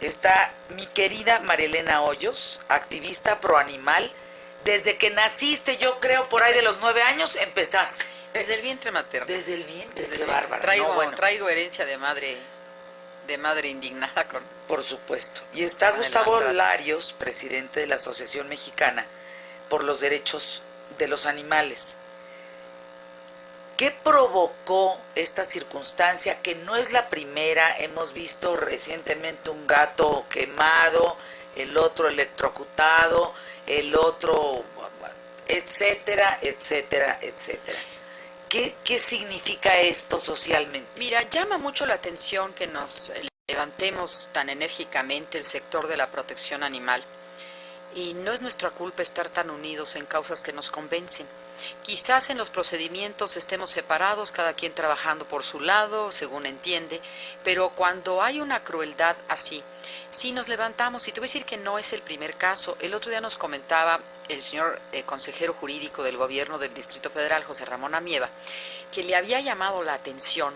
está mi querida Marielena Hoyos, activista proanimal. Desde que naciste, yo creo, por ahí de los 9 años, empezaste. Desde el vientre materno. Desde el vientre, Desde qué el bárbara. Traigo, no, bueno, traigo herencia de madre indignada con... por supuesto. Y está con el Gustavo maltrato. Larios, presidente de la Asociación Mexicana por los Derechos de los Animales. ¿Qué provocó esta circunstancia? Que no es la primera. Hemos visto recientemente un gato quemado, el otro electrocutado, el otro, etcétera, etcétera, etcétera. ¿Qué significa esto socialmente? Mira, llama mucho la atención que nos levantemos tan enérgicamente el sector de la protección animal. Y no es nuestra culpa estar tan unidos en causas que nos convencen. Quizás en los procedimientos estemos separados, cada quien trabajando por su lado, según entiende, pero cuando hay una crueldad así, si nos levantamos, y te voy a decir que no es el primer caso. El otro día nos comentaba el señor consejero jurídico del gobierno del Distrito Federal, José Ramón Amieva, que le había llamado la atención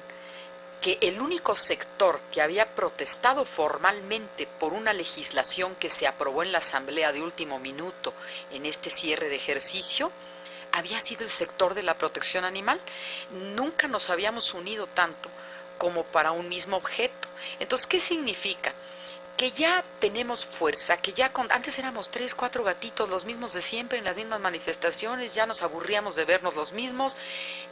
que el único sector que había protestado formalmente por una legislación que se aprobó en la Asamblea de último minuto en este cierre de ejercicio había sido el sector de la protección animal. Nunca nos habíamos unido tanto como para un mismo objeto. Entonces, ¿qué significa? Que ya tenemos fuerza, que ya antes éramos 3, 4 gatitos, los mismos de siempre, en las mismas manifestaciones, ya nos aburríamos de vernos los mismos,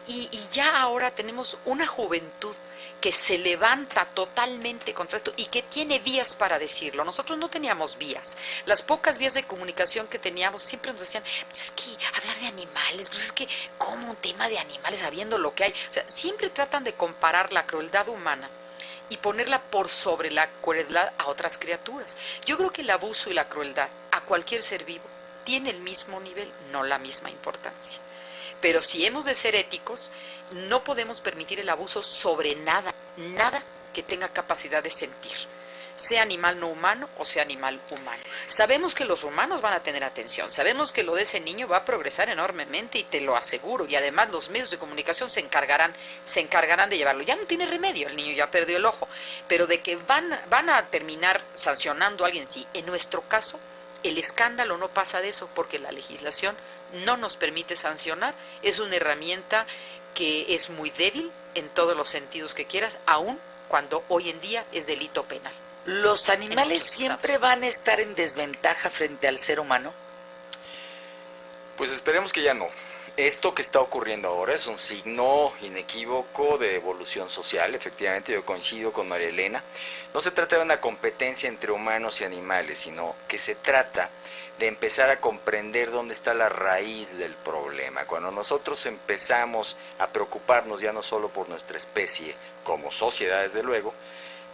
y ya ahora tenemos una juventud que se levanta totalmente contra esto y que tiene vías para decirlo. Nosotros no teníamos vías. Las pocas vías de comunicación que teníamos siempre nos decían, pues es que hablar de animales, pues es que ¿cómo un tema de animales sabiendo lo que hay? O sea, siempre tratan de comparar la crueldad humana y ponerla por sobre la crueldad a otras criaturas. Yo creo que el abuso y la crueldad a cualquier ser vivo tiene el mismo nivel, no la misma importancia. Pero si hemos de ser éticos, no podemos permitir el abuso sobre nada que tenga capacidad de sentir, sea animal no humano o sea animal humano. Sabemos que los humanos van a tener atención, sabemos que lo de ese niño va a progresar enormemente y te lo aseguro, y además los medios de comunicación se encargarán de llevarlo. Ya no tiene remedio, el niño ya perdió el ojo, pero de que van a terminar sancionando a alguien, sí. En nuestro caso, el escándalo no pasa de eso, porque la legislación no nos permite sancionar. Es una herramienta que es muy débil en todos los sentidos que quieras, aun cuando hoy en día es delito penal. ¿Los animales siempre van a estar en desventaja frente al ser humano? Pues esperemos que ya no. Esto que está ocurriendo ahora es un signo inequívoco de evolución social. Efectivamente, yo coincido con María Elena. No se trata de una competencia entre humanos y animales, sino que se trata de empezar a comprender dónde está la raíz del problema. Cuando nosotros empezamos a preocuparnos ya no solo por nuestra especie, como sociedad desde luego,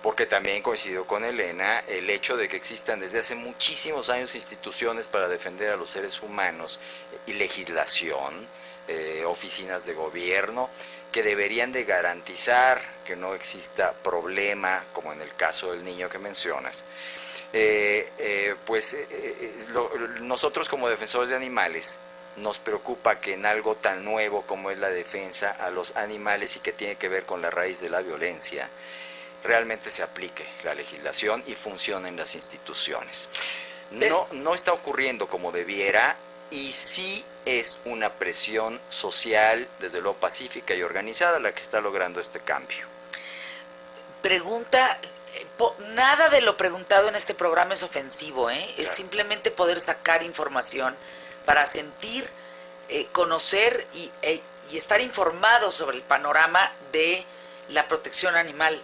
porque también coincido con Elena, el hecho de que existan desde hace muchísimos años instituciones para defender a los seres humanos y legislación, oficinas de gobierno, que deberían de garantizar que no exista problema, como en el caso del niño que mencionas. Nosotros como defensores de animales nos preocupa que en algo tan nuevo como es la defensa a los animales y que tiene que ver con la raíz de la violencia, realmente se aplique la legislación y funcionen las instituciones. No está ocurriendo como debiera, y sí es una presión social, desde luego pacífica y organizada, la que está logrando este cambio. Pregunta, nada de lo preguntado en este programa es ofensivo, ¿eh? Claro. Es simplemente poder sacar información para sentir, conocer y estar informados sobre el panorama de la protección animal.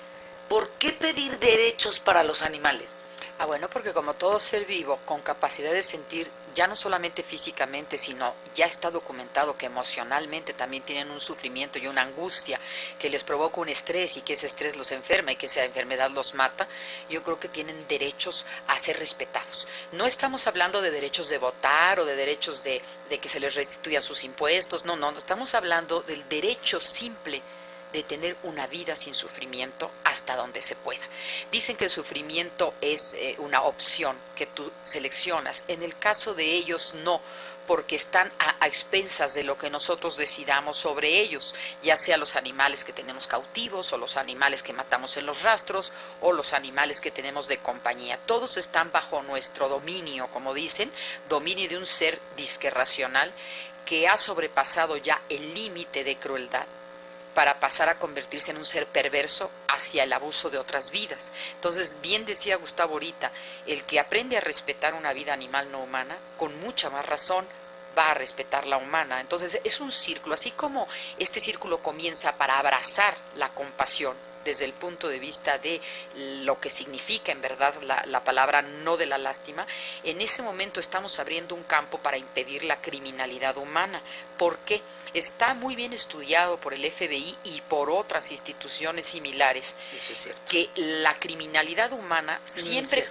¿Por qué pedir derechos para los animales? Bueno, porque como todo ser vivo con capacidad de sentir, ya no solamente físicamente, sino ya está documentado que emocionalmente también tienen un sufrimiento y una angustia que les provoca un estrés, y que ese estrés los enferma y que esa enfermedad los mata, yo creo que tienen derechos a ser respetados. No estamos hablando de derechos de votar o de derechos de que se les restituyan sus impuestos, no, estamos hablando del derecho simple de tener una vida sin sufrimiento hasta donde se pueda. Dicen que el sufrimiento es una opción que tú seleccionas. En el caso de ellos no, porque están a expensas de lo que nosotros decidamos sobre ellos, ya sea los animales que tenemos cautivos o los animales que matamos en los rastros o los animales que tenemos de compañía. Todos están bajo nuestro dominio, como dicen, dominio de un ser disque racional que ha sobrepasado ya el límite de crueldad para pasar a convertirse en un ser perverso hacia el abuso de otras vidas. Entonces, bien decía Gustavo ahorita, el que aprende a respetar una vida animal no humana, con mucha más razón va a respetar la humana. Entonces, es un círculo, así como este círculo comienza para abrazar la compasión, desde el punto de vista de lo que significa en verdad la palabra no de la lástima, en ese momento estamos abriendo un campo para impedir la criminalidad humana, porque está muy bien estudiado por el FBI y por otras instituciones similares. Eso es cierto. Que la criminalidad humana siempre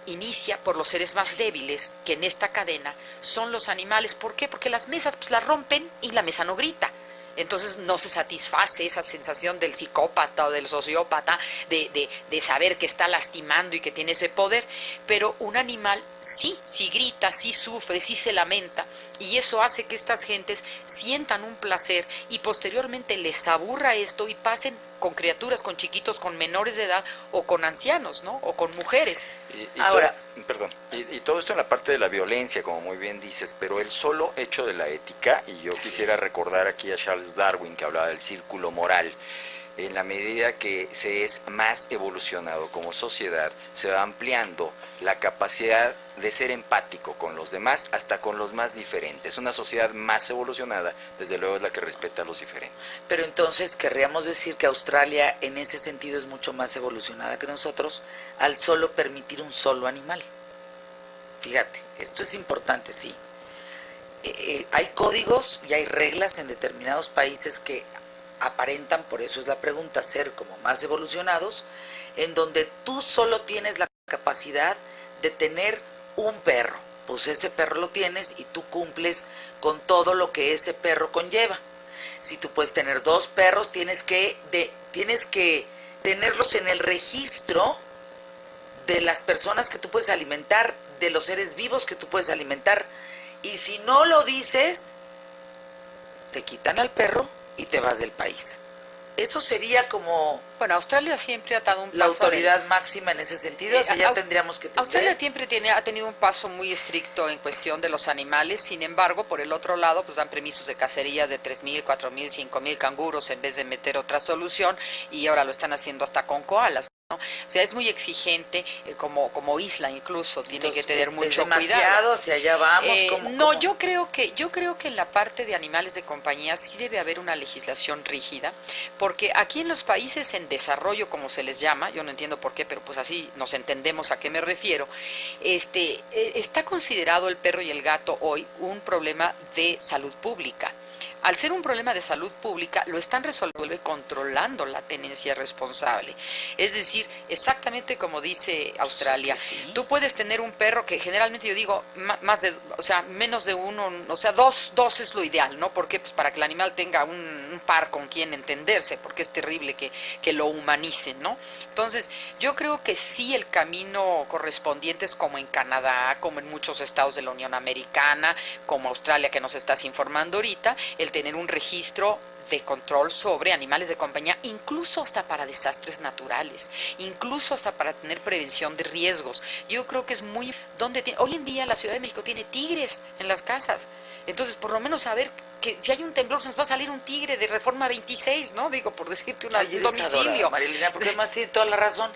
inicia por los seres más débiles, que en esta cadena son los animales. ¿Por qué? Porque las mesas pues las rompen y la mesa no grita. Entonces no se satisface esa sensación del psicópata o del sociópata de saber que está lastimando y que tiene ese poder, pero un animal sí grita, sí sufre, sí se lamenta, y eso hace que estas gentes sientan un placer y posteriormente les aburra esto y pasen con criaturas, con chiquitos, con menores de edad o con ancianos, ¿no? O con mujeres. Ahora, y todo esto en la parte de la violencia, como muy bien dices, pero el solo hecho de la ética, y yo quisiera recordar aquí a Charles Darwin, que hablaba del círculo moral. En la medida que se es más evolucionado como sociedad, se va ampliando la capacidad de ser empático con los demás, hasta con los más diferentes. Una sociedad más evolucionada, desde luego, es la que respeta a los diferentes. Pero entonces querríamos decir que Australia en ese sentido es mucho más evolucionada que nosotros al solo permitir un solo animal. Fíjate, esto es importante, sí. Hay códigos y hay reglas en determinados países que aparentan, por eso es la pregunta, ser como más evolucionados, en donde tú solo tienes la capacidad de tener un perro, pues ese perro lo tienes y tú cumples con todo lo que ese perro conlleva. Si tú puedes tener 2 perros, tienes que tenerlos en el registro de las personas que tú puedes alimentar, de los seres vivos que tú puedes alimentar, y si no lo dices, te quitan al perro y te vas del país. Eso sería como... Bueno, Australia siempre ha dado un paso... La autoridad máxima en ese sentido, o sea, ya tendríamos que tener... Australia siempre ha tenido un paso muy estricto en cuestión de los animales, sin embargo, por el otro lado, pues dan permisos de cacería de 3,000, 4,000, 5,000 canguros en vez de meter otra solución, y ahora lo están haciendo hasta con koalas, ¿no? O sea, es muy exigente, como isla incluso, tiene que tener mucho cuidado. Hacia allá vamos. ¿Cómo? Yo creo que en la parte de animales de compañía sí debe haber una legislación rígida, porque aquí en los países en desarrollo, como se les llama, yo no entiendo por qué, pero pues así nos entendemos a qué me refiero, está considerado el perro y el gato hoy un problema de salud pública. Al ser un problema de salud pública, lo están resolviendo controlando la tenencia responsable. Es decir, exactamente como dice Australia, pues es que sí. Tú puedes tener un perro que generalmente yo digo menos de uno, o sea, dos es lo ideal, ¿no? Porque pues para que el animal tenga un par con quien entenderse, porque es terrible que lo humanicen, ¿no? Entonces, yo creo que sí el camino correspondiente es como en Canadá, como en muchos estados de la Unión Americana, como Australia que nos estás informando ahorita, el tener un registro de control sobre animales de compañía, incluso hasta para desastres naturales, incluso hasta para tener prevención de riesgos. Yo creo que es muy... hoy en día la Ciudad de México tiene tigres en las casas, entonces por lo menos saber que si hay un temblor se nos va a salir un tigre de Reforma 26, ¿no? Digo, por decirte un domicilio. Marilena, porque además tiene toda la razón.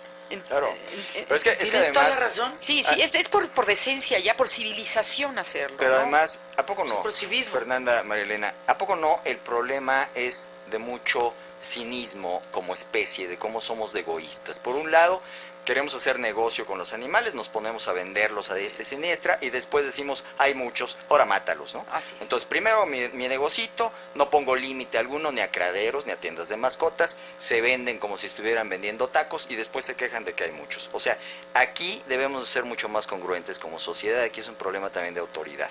Claro, pero es que ¿Tienes toda la razón? Sí, es por decencia, ya por civilización hacerlo. Pero ¿no? Además, ¿a poco no? Por civismo. Fernanda, Marilena, ¿a poco no el problema es de mucho cinismo como especie, de cómo somos de egoístas? Por un lado, queremos hacer negocio con los animales, nos ponemos a venderlos a diestra y siniestra y después decimos, hay muchos, ahora mátalos, ¿no? Así es. Entonces, primero mi negocito, no pongo límite alguno, ni a criaderos, ni a tiendas de mascotas, se venden como si estuvieran vendiendo tacos y después se quejan de que hay muchos. O sea, aquí debemos ser mucho más congruentes como sociedad, aquí es un problema también de autoridad.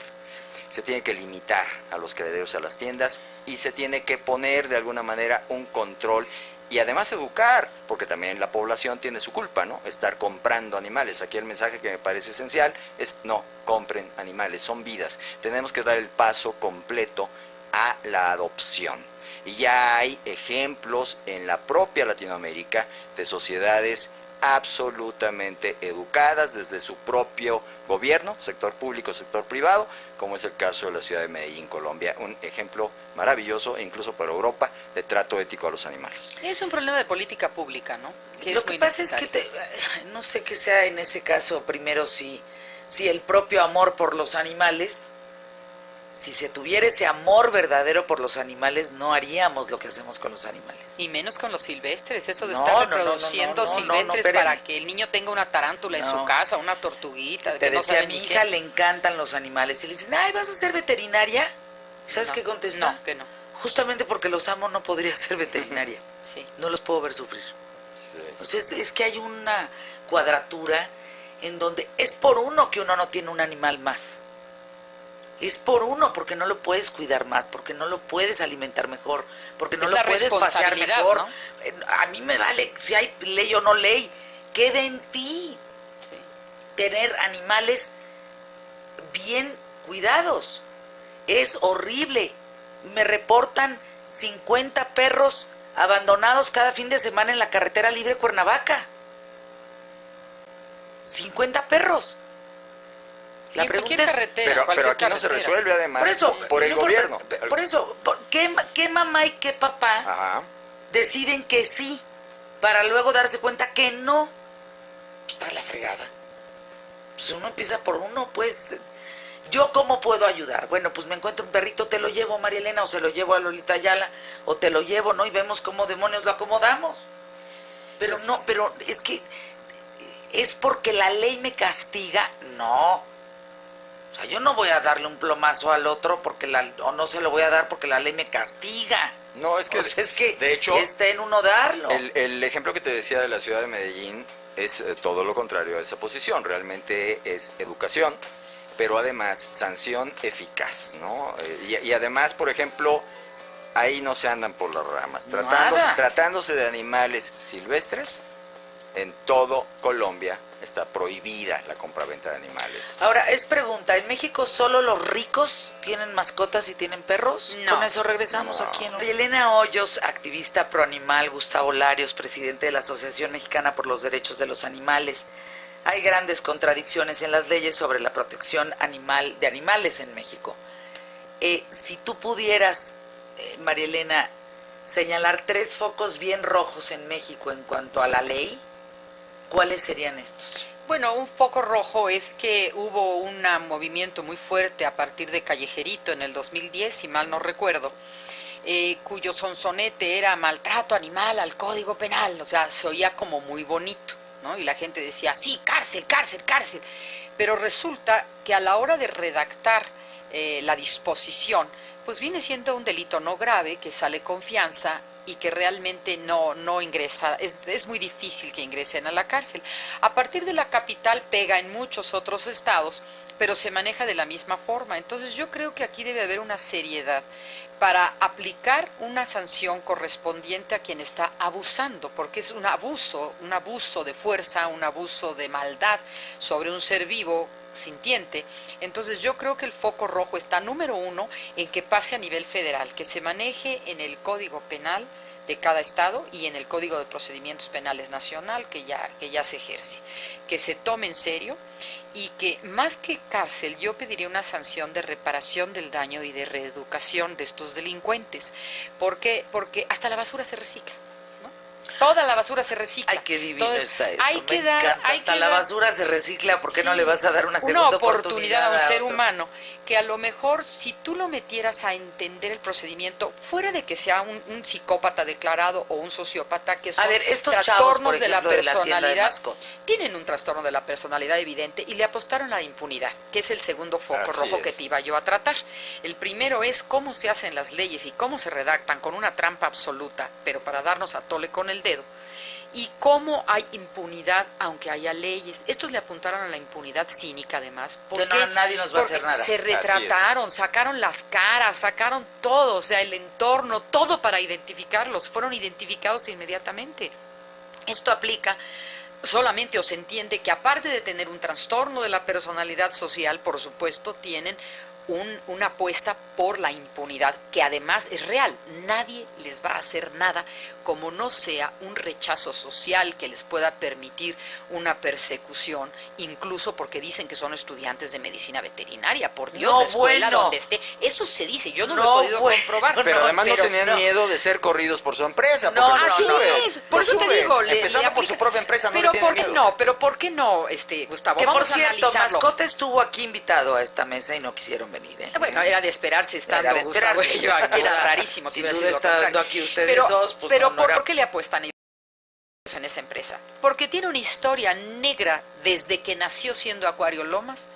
Se tiene que limitar a los criaderos, a las tiendas, y se tiene que poner de alguna manera un control y además educar, porque también la población tiene su culpa, ¿no? Estar comprando animales. Aquí el mensaje que me parece esencial es no compren animales, son vidas. Tenemos que dar el paso completo a la adopción. Y ya hay ejemplos en la propia Latinoamérica de sociedades absolutamente educadas desde su propio gobierno, sector público, sector privado, como es el caso de la ciudad de Medellín, Colombia, un ejemplo maravilloso, incluso para Europa, de trato ético a los animales. Es un problema de política pública, ¿no? Lo que pasa es que no sé qué sea en ese caso, primero si el propio amor por los animales, si se tuviera ese amor verdadero por los animales, no haríamos lo que hacemos con los animales. Y menos con los silvestres, eso de No, estar no, reproduciendo silvestres espérame. para que el niño tenga una tarántula en su casa, una tortuguita. Te que no decía, sabe a mi ni hija qué. le encantan los animales. Y le dicen, ay, ¿vas a ser veterinaria? ¿Sabes No, qué contesta? No, que no. Justamente porque los amo no podría ser veterinaria. Sí. No los puedo ver sufrir. Sí. Entonces es que hay una cuadratura en donde es por uno que uno no tiene un animal más. Es por uno, porque no lo puedes cuidar más, porque no lo puedes alimentar mejor, porque no Es lo la puedes pasear responsabilidad, mejor. ¿no? A mí me vale si hay ley o no ley. Queda en ti Sí. tener animales bien cuidados. Es horrible. Me reportan 50 perros abandonados cada fin de semana en la carretera libre Cuernavaca. 50 perros. La Y en pregunta cualquier es, carretera, Pero aquí no se carretera. resuelve además por eso, por el no importa, gobierno. Por eso, ¿qué mamá y qué papá Ajá. deciden que sí para luego darse cuenta que no? Pues está la fregada. Pues uno empieza por uno, pues. ¿Yo cómo puedo ayudar? Bueno, pues me encuentro un perrito, te lo llevo a María Elena, o se lo llevo a Lolita Ayala, o te lo llevo, ¿no? Y vemos cómo demonios lo acomodamos. Pero Pues, no, pero es que es porque la ley me castiga, no. O sea, yo no voy a darle un plomazo al otro porque o no se lo voy a dar porque la ley me castiga. No, es que, O sea, es que de hecho, está en uno darlo. el ejemplo que te decía de la ciudad de Medellín es todo lo contrario a esa posición. Realmente es educación, pero además sanción eficaz, ¿no? Y además, por ejemplo, ahí no se andan por las ramas. Nada. Tratándose de animales silvestres, en todo Colombia está prohibida la compraventa de animales. Ahora, es pregunta, ¿en México solo los ricos tienen mascotas y tienen perros? No. Con eso regresamos No. aquí. Elena Hoyos, activista proanimal, Gustavo Larios, presidente de la Asociación Mexicana por los Derechos de los Animales. Hay grandes contradicciones en las leyes sobre la protección de animales en México. Si tú pudieras, María Elena, señalar 3 focos bien rojos en México en cuanto a la ley, ¿cuáles serían estos? Bueno, un foco rojo es que hubo un movimiento muy fuerte a partir de Callejerito en el 2010, si mal no recuerdo, cuyo sonsonete era maltrato animal al Código Penal, o sea, se oía como muy bonito, ¿no? Y la gente decía, sí, cárcel, cárcel, cárcel. Pero resulta que a la hora de redactar la disposición, pues viene siendo un delito no grave, que sale con fianza y que realmente no ingresa, es muy difícil que ingresen a la cárcel. A partir de la capital pega en muchos otros estados, pero se maneja de la misma forma. Entonces yo creo que aquí debe haber una seriedad para aplicar una sanción correspondiente a quien está abusando, porque es un abuso de fuerza, un abuso de maldad sobre un ser vivo sintiente. Entonces yo creo que el foco rojo está, número 1, en que pase a nivel federal, que se maneje en el Código Penal de cada estado y en el Código de Procedimientos Penales Nacional que ya se ejerce, que se tome en serio y que más que cárcel yo pediría una sanción de reparación del daño y de reeducación de estos delincuentes, porque hasta la basura se recicla. Toda la basura se recicla. Ay, qué divino Entonces, está eso. hay que dar, hasta la basura se recicla, ¿por qué no sí, le vas a dar una segunda oportunidad a un ser otro? humano que a lo mejor si tú lo metieras a entender el procedimiento, fuera de que sea un psicópata declarado o un sociópata, que son estos trastornos chavos, por de la ejemplo, de la tienda de personalidad, mascotas. tienen un trastorno de la personalidad evidente y le apostaron a la impunidad, que es el segundo foco Así rojo es. que te iba yo a tratar. El primero es cómo se hacen las leyes y cómo se redactan con una trampa absoluta, pero para darnos a tole con el dedo. y cómo hay impunidad aunque haya leyes. Estos le apuntaron a la impunidad cínica además, Que no, nadie nos va a hacer nada. se retrataron, sacaron las caras, sacaron todo, o sea, el entorno, todo para identificarlos, fueron identificados inmediatamente. Esto aplica solamente, o se entiende que aparte de tener un trastorno de la personalidad social, por supuesto, tienen una apuesta por la impunidad, que además es real. Nadie les va a hacer nada como no sea un rechazo social que les pueda permitir una persecución, incluso porque dicen que son estudiantes de medicina veterinaria. Por Dios, No, la escuela bueno. donde esté. Eso se dice, yo no lo No, he podido bueno. comprobar. Pero además no pero tenían no. miedo de ser corridos por su empresa. No, porque no, lo Así suben, es, por lo eso te suben. digo, Empezando por su propia empresa, no pero le ¿por tienen qué miedo. no? Pero ¿por qué no, Gustavo? Que por Vamos a cierto, analizarlo. Mascota estuvo aquí invitado a esta mesa y no quisieron venir, ¿eh? Bueno, era de esperarse estando Era de esperarse, Gustavo y yo sin aquí, era duda. rarísimo que Sin hubiera duda sido lo estando contrario. aquí ustedes pero, dos, pues pero no era- ¿por qué le apuestan ellos en esa empresa? Porque tiene una historia negra desde que nació siendo Acuario Lomas,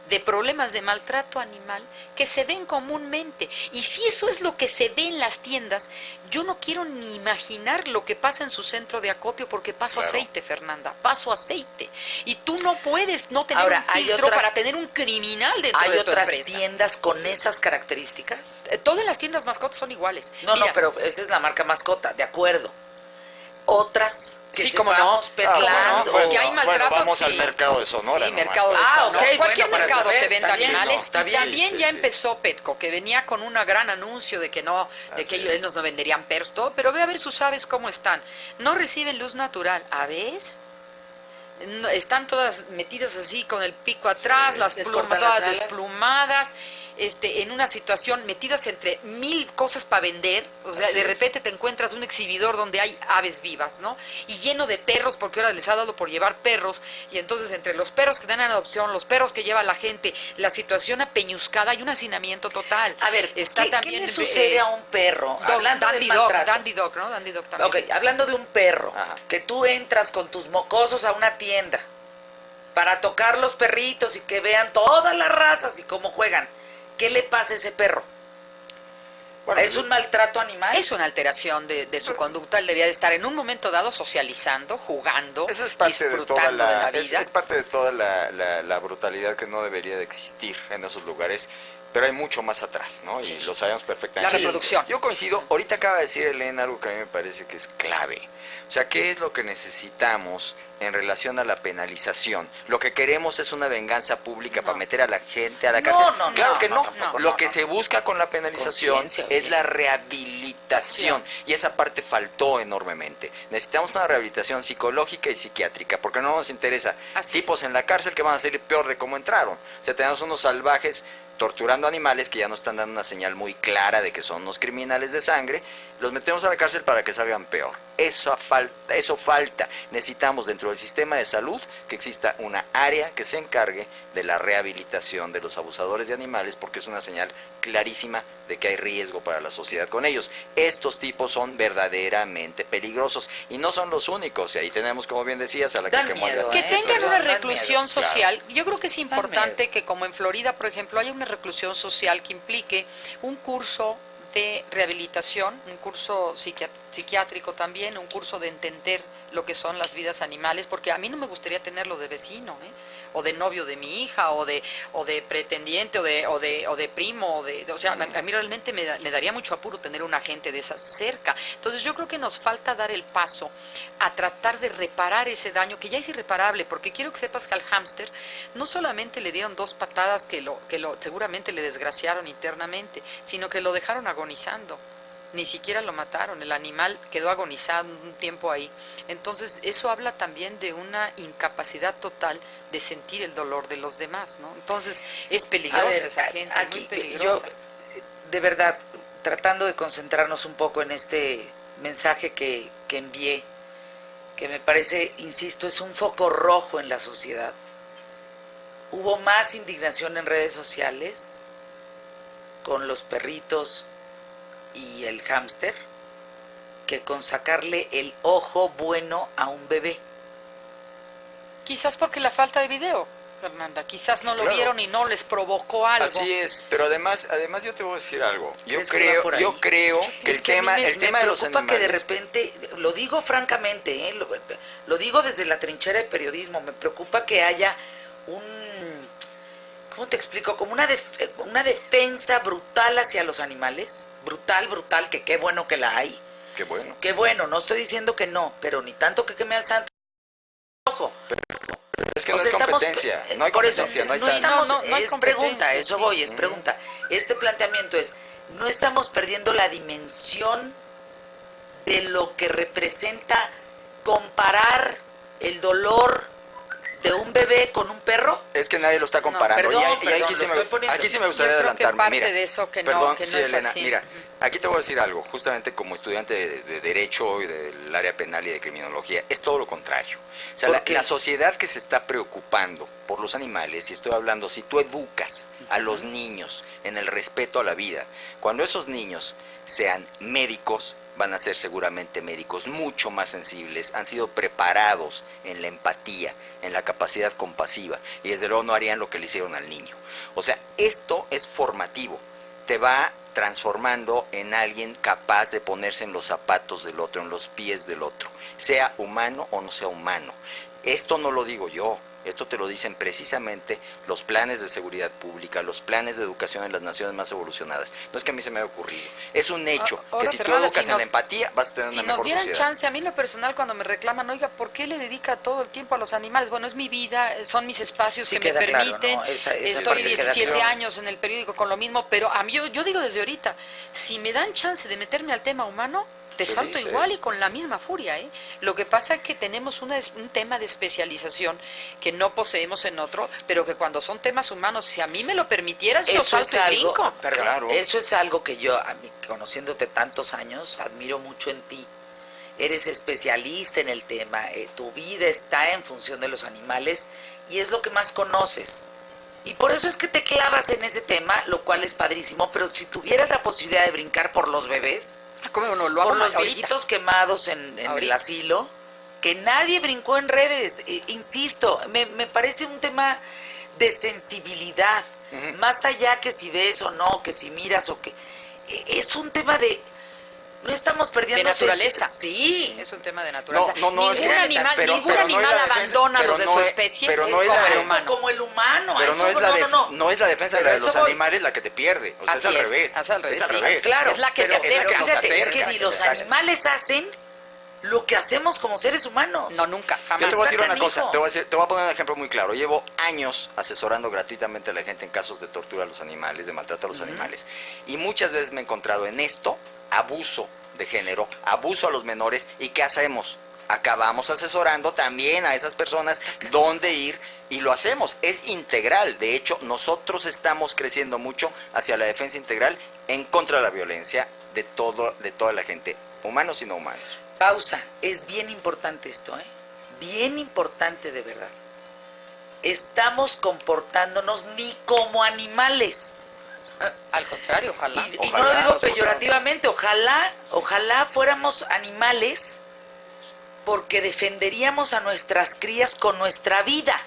de problemas de maltrato animal que se ven comúnmente. Y si eso es lo que se ve en las tiendas, yo no quiero ni imaginar lo que pasa en su centro de acopio, porque paso Claro. aceite, Fernanda, paso aceite. Y tú no puedes no tener Ahora, un hay filtro otras- para tener un criminal dentro ¿Hay de tu otras empresa. tiendas con esas características? Todas las tiendas mascotas son iguales. No, Mira, no, pero esa es la marca Mascota, de acuerdo. Otras que Sí, se cómo no. vamos petlando. bueno, que hay maltrato, vamos sí. al mercado de Sonora. Sí, nomás, mercado de pues. Ah, Sonora. ok, Cualquier bueno, para mercado saber, que venda está bien, animales. no, está Y bien, también sí, ya sí. empezó Petco, que venía con un gran anuncio de que no, de Así que es. ellos no venderían perros, todo. Pero ve a ver sus aves cómo están. No reciben luz natural. ¿Aves? No, están todas metidas así con el pico atrás, las les plumas cortan todas las alas. desplumadas, en una situación metidas entre mil cosas para vender. O sea, Así de es. repente te encuentras un exhibidor donde hay aves vivas, ¿no? Y lleno de perros, porque ahora les ha dado por llevar perros, y entonces entre los perros que dan en adopción, los perros que lleva la gente, la situación apeñuscada, hay un hacinamiento total. A ver, está ¿qué también le sucede a un perro? Hablando del Dandy Dog, maltrato. Dandy Dog, ¿no? Dandy Dog también. Ok, hablando de un perro, Ajá. que tú entras con tus mocosos a una tienda para tocar los perritos y que vean todas las razas y cómo juegan. ¿Qué le pasa a ese perro? Bueno, ¿Es un maltrato animal? Es una alteración de su conducta. Él debía de estar en un momento dado socializando, jugando, Eso es parte de disfrutando toda de la es, vida. es parte de toda la brutalidad que no debería de existir en esos lugares, pero hay mucho más atrás, ¿no? Y lo sabemos perfectamente. La reproducción. Yo coincido, ahorita acaba de decir Elena algo que a mí me parece que es clave. O sea, ¿qué es lo que necesitamos en relación a la penalización? Lo que queremos es una venganza pública para meter a la gente a la No, cárcel. no, claro no, que no, no. tampoco, Lo no, que no. se busca con la penalización Conciencia, es oye. la rehabilitación. Y esa parte faltó enormemente. Necesitamos una rehabilitación psicológica y psiquiátrica, porque no nos interesa Así tipos en la cárcel que van a salir peor de cómo entraron. O sea, tenemos unos salvajes torturando animales que ya nos están dando una señal muy clara de que son unos criminales de sangre, los metemos a la cárcel para que salgan peor. Eso falta. Necesitamos dentro del sistema de salud que exista una área que se encargue de la rehabilitación de los abusadores de animales, porque es una señal clarísima de que hay riesgo para la sociedad con ellos. Estos tipos son verdaderamente peligrosos y no son los únicos. Y ahí tenemos, como bien decías, a la Dan que muerde. miedo, Que ¿eh? tengan Perdón, una dan reclusión miedo, social. Yo creo que es importante miedo. que, como en Florida, por ejemplo, haya una reclusión social que implique un curso de rehabilitación, un curso psiquiátrico también, un curso de entender lo que son las vidas animales, porque a mí no me gustaría tenerlo de vecino, o de novio de mi hija, o de pretendiente, o de primo, o sea, a mí realmente me daría mucho apuro tener un agente de esas cerca. Entonces yo creo que nos falta dar el paso a tratar de reparar ese daño, que ya es irreparable, porque quiero que sepas que al hámster no solamente le dieron 2 patadas que seguramente le desgraciaron internamente, sino que lo dejaron agonizando. Ni siquiera lo mataron, el animal quedó agonizando un tiempo ahí. Entonces eso habla también de una incapacidad total de sentir el dolor de los demás, ¿no? Entonces es peligrosa A ver, esa gente, aquí, muy peligrosa. yo, de verdad, tratando de concentrarnos un poco en este mensaje que envié, que me parece, insisto, es un foco rojo en la sociedad. Hubo más indignación en redes sociales con los perritos y el hámster que con sacarle el ojo bueno a un bebé. Quizás porque la falta de video. Fernanda. Quizás no lo Claro. vieron y no les provocó algo. Así es, pero además yo te voy a decir algo. ¿Crees que va por ahí? Yo creo que Es que a mí el tema de los preocupa animales. que de repente, lo digo francamente, lo digo desde la trinchera de periodismo, me preocupa que haya ¿cómo te explico? Como una defensa brutal hacia los animales, brutal, que qué bueno que la hay. Qué bueno. Qué bueno, no estoy diciendo que no, pero ni tanto que queme al santo. Ojo. Es que O no sea, es competencia, no hay por eso, competencia, no hay no santo. estamos, No hay es competencia, pregunta, eso sí. voy, es pregunta. Este planteamiento es, no estamos perdiendo la dimensión de lo que representa comparar el dolor de un bebé con un perro. Es que nadie lo está comparando. perdón, y aquí, lo estoy poniendo. aquí sí me gustaría Yo creo que adelantarme. parte Mira, de eso que no- perdón, que no sí, es Elena, así. mira, aquí te voy a decir algo, justamente como estudiante de Derecho y del área penal y de Criminología, es todo lo contrario. O sea, ¿Por qué? la sociedad que se está preocupando por los animales, y estoy hablando, si tú educas a los niños en el respeto a la vida, cuando esos niños sean médicos, van a ser seguramente médicos mucho más sensibles, han sido preparados en la empatía, en la capacidad compasiva, y desde luego no harían lo que le hicieron al niño. O sea, esto es formativo, te va transformando en alguien capaz de ponerse en los zapatos del otro, en los pies del otro, sea humano o no sea humano. Esto no lo digo yo. Esto te lo dicen precisamente los planes de seguridad pública, los planes de educación en las naciones más evolucionadas. No es que a mí se me haya ocurrido. Es un hecho Ahora, que si tú Fernanda, educas si en nos- la empatía, vas a tener Si una nos mejor dieran sociedad. chance, a mí en lo personal cuando me reclaman, oiga, ¿por qué le dedica todo el tiempo a los animales? Bueno, es mi vida, son mis espacios Sí, que me queda claro, permiten. ¿no? Esa Estoy parte queda 17 claro. años en el periódico con lo mismo, pero a mí yo digo desde ahorita, si me dan chance de meterme al tema humano, te ¿Qué salto dices? igual y con la misma furia, ¿eh? Lo que pasa es que tenemos un tema de especialización que no poseemos en otro, pero que cuando son temas humanos, si a mí me lo permitieras, yo Eso es salto y algo, brinco. perdón, Claro. eso es algo que yo, a mí, conociéndote tantos años, admiro mucho en ti. Eres especialista en el tema, tu vida está en función de los animales y es lo que más conoces. Y por eso es que te clavas en ese tema, lo cual es padrísimo, pero si tuvieras la posibilidad de brincar por los bebés, ¿Cómo no lo hago por los más ahorita? viejitos quemados en el Ahorita. asilo, que nadie brincó en redes, insisto, me parece un tema de sensibilidad, más allá que si ves o no, que si miras o que... es un tema de... No estamos perdiendo... De naturaleza. Sí. Es un tema de naturaleza. No, es ningún que- animal, pero ningún no es animal la defensa- abandona pero los de no su es- especie pero no es como la el de- humano. Como el humano. Pero eso, no es la no. no es la defensa Pero de eso los voy. animales la que te pierde, o sea, Así es al es, revés. es al revés, Es al sí. revés. Claro, Es la que pero se acerca. Es la que nos fíjate, es acerca. que ni los Exacto. animales hacen lo que hacemos como seres humanos. No, nunca, Yo jamás. te voy a decir Está una cosa, canijo. te voy a poner un ejemplo muy claro. Llevo años asesorando gratuitamente a la gente en casos de tortura a los animales, de maltrato a los animales. Y muchas veces me he encontrado en esto abuso de género, abuso a los menores. ¿Y qué hacemos? Acabamos asesorando también a esas personas dónde ir y lo hacemos. Es integral. De hecho, nosotros estamos creciendo mucho hacia la defensa integral en contra de la violencia de toda la gente, humanos y no humanos. Pausa. Es bien importante esto, ¿eh? Bien importante de verdad. Estamos comportándonos ni como animales. Al contrario, ojalá. Y no Ojalá, lo digo nos peyorativamente, ojalá fuéramos animales porque defenderíamos a nuestras crías con nuestra vida.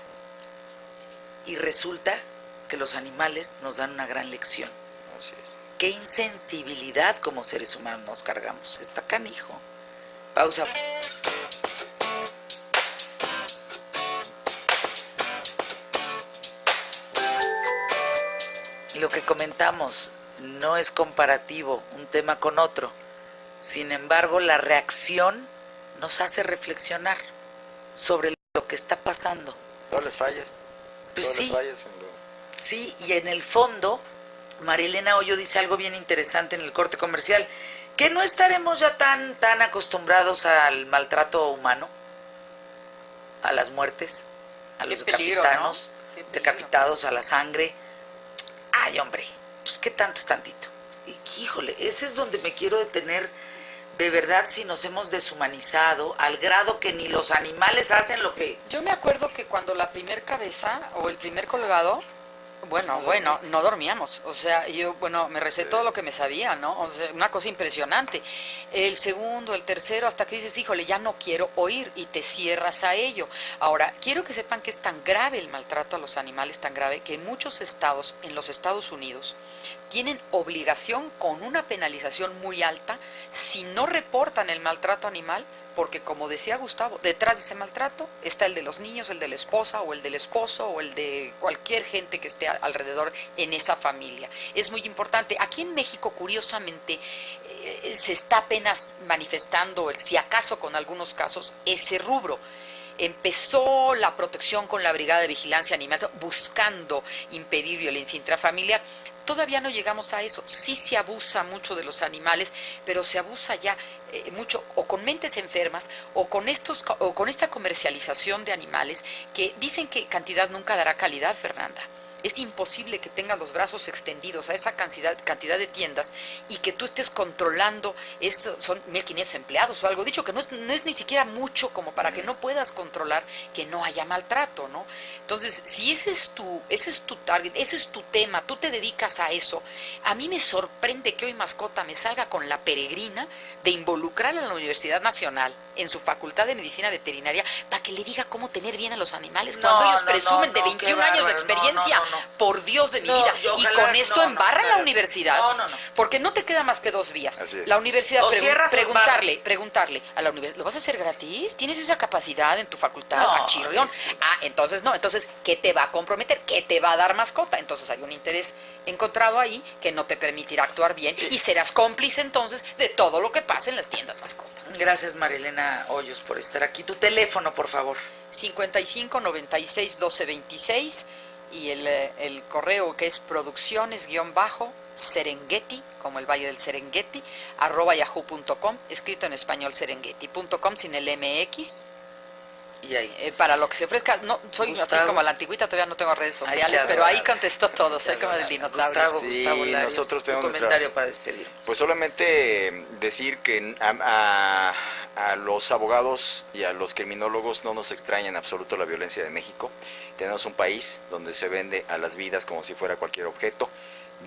Y resulta que los animales nos dan una gran lección. Así es. Qué insensibilidad como seres humanos nos cargamos. Está canijo. Pausa. Lo que comentamos no es comparativo un tema con otro. Sin embargo, la reacción nos hace reflexionar sobre lo que está pasando. Todas las fallas. Pues todas sí. las fallas en lo- Sí, y en el fondo, Marilena Hoyo dice algo bien interesante en el corte comercial, que no estaremos ya tan acostumbrados al maltrato humano, a las muertes, a Qué los peligro, decapitados, ¿no? Qué peligro. decapitados, a la sangre. Ay, hombre, pues qué tanto es tantito. Y, híjole, ese es donde me quiero detener. De verdad, si nos hemos deshumanizado al grado que ni los animales hacen lo que... Yo me acuerdo que cuando la primer cabeza o el primer colgado Bueno, no dormíamos. O sea, yo, me recé todo lo que me sabía, ¿no? O sea, una cosa impresionante. El segundo, el tercero, hasta que dices, híjole, ya no quiero oír, y te cierras a ello. Ahora, quiero que sepan que es tan grave el maltrato a los animales, tan grave, que en muchos estados, en los Estados Unidos, tienen obligación con una penalización muy alta si no reportan el maltrato animal, porque como decía Gustavo, detrás de ese maltrato está el de los niños, el de la esposa o el del esposo o el de cualquier gente que esté alrededor en esa familia. Es muy importante. Aquí en México, curiosamente, se está apenas manifestando, si acaso con algunos casos, ese rubro. Empezó la protección con la Brigada de Vigilancia Animal, buscando impedir violencia intrafamiliar. Todavía no llegamos a eso. Sí se abusa mucho de los animales, pero se abusa ya mucho o con mentes enfermas o con esta comercialización de animales que dicen que cantidad nunca dará calidad, Fernanda. Es imposible que tengas los brazos extendidos a esa cantidad de tiendas y que tú estés controlando, son 1.500 empleados o algo, dicho que no es ni siquiera mucho como para que no puedas controlar que no haya maltrato, ¿no? Entonces, si ese es tu target, ese es tu tema, tú te dedicas a eso, a mí me sorprende que hoy Mascota me salga con la peregrina de involucrar a la Universidad Nacional en su Facultad de Medicina Veterinaria para que le diga cómo tener bien a los animales, cuando ellos presumen de 21 años de experiencia. Por Dios de mi vida. Y con esto embarran la universidad. Porque no te queda más que 2 vías. La universidad, preguntarle a la universidad, ¿lo vas a hacer gratis? ¿Tienes esa capacidad en tu facultad? Chirrión. Entonces no. Entonces, ¿qué te va a comprometer? ¿Qué te va a dar Mascota? Entonces hay un interés encontrado ahí que no te permitirá actuar bien y serás cómplice entonces de todo lo que pasa en las tiendas Mascota. Gracias, Marilena Hoyos, por estar aquí. Tu teléfono, por favor. 55 96 12 26 y el correo, que es producciones-serengeti, como el Valle del Serengeti, @yahoo.com, escrito en español serengeti.com sin el MX. Y ahí. Para lo que se ofrezca, no soy Gustavo. así como a la antigüita, todavía no tengo redes sociales, pero ahí contestó todo, soy como el dinosaurio. Gustavo Larios, nosotros tenemos un comentario para despedirnos. Pues solamente decir que a los abogados y a los criminólogos no nos extraña en absoluto la violencia de México. Tenemos un país donde se vende a las vidas como si fuera cualquier objeto,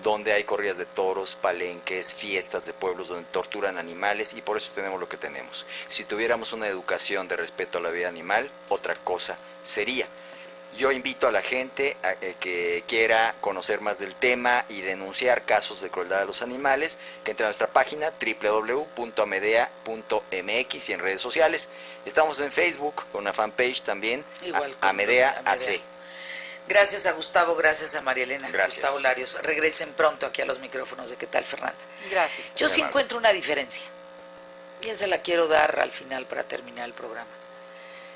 donde hay corridas de toros, palenques, fiestas de pueblos donde torturan animales, y por eso tenemos lo que tenemos. Si tuviéramos una educación de respeto a la vida animal, otra cosa sería. Yo invito a la gente a que quiera conocer más del tema y denunciar casos de crueldad a los animales, que entre a nuestra página www.amedea.mx y en redes sociales. Estamos en Facebook con una fanpage también, Amedea AC. Gracias a Gustavo, gracias a María Elena, gracias. Gustavo Larios. Regresen pronto aquí a los micrófonos de ¿Qué tal, Fernanda? Gracias. Yo sí encuentro una diferencia. Y esa la quiero dar al final para terminar el programa.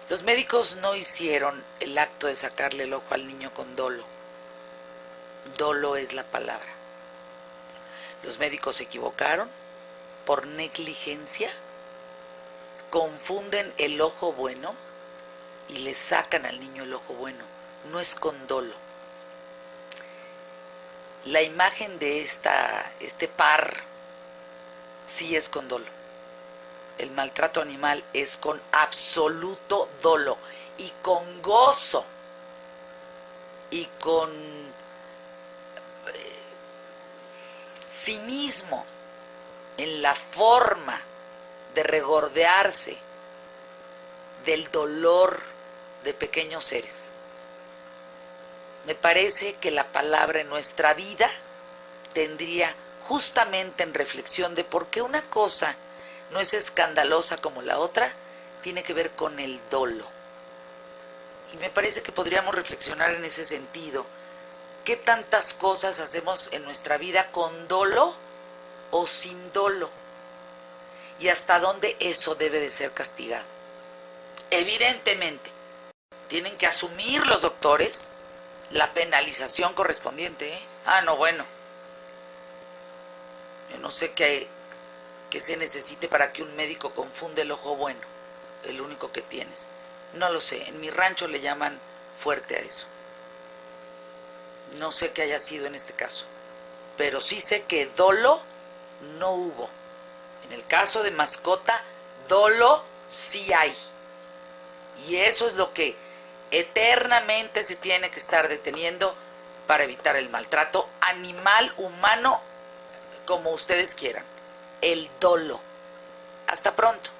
Los médicos no hicieron el acto de sacarle el ojo al niño con dolo. Dolo es la palabra. Los médicos se equivocaron por negligencia, confunden el ojo bueno y le sacan al niño el ojo bueno. No es con dolo. La imagen de este par sí es con dolo. El maltrato animal es con absoluto dolo y con gozo y con cinismo en la forma de regordearse del dolor de pequeños seres. Me parece que la palabra en nuestra vida tendría justamente en reflexión de por qué una cosa no es escandalosa como la otra, tiene que ver con el dolo. Y me parece que podríamos reflexionar en ese sentido. ¿Qué tantas cosas hacemos en nuestra vida con dolo o sin dolo? ¿Y hasta dónde eso debe de ser castigado? Evidentemente, tienen que asumir los doctores la penalización correspondiente, ¿eh? No, bueno. Yo no sé qué se necesite para que un médico confunda el ojo bueno, el único que tienes. No lo sé, en mi rancho le llaman fuerte a eso. No sé qué haya sido en este caso, pero sí sé que dolo no hubo. En el caso de Mascota, dolo sí hay. Y eso es lo que eternamente se tiene que estar deteniendo para evitar el maltrato animal, humano, como ustedes quieran. El dolo. Hasta pronto.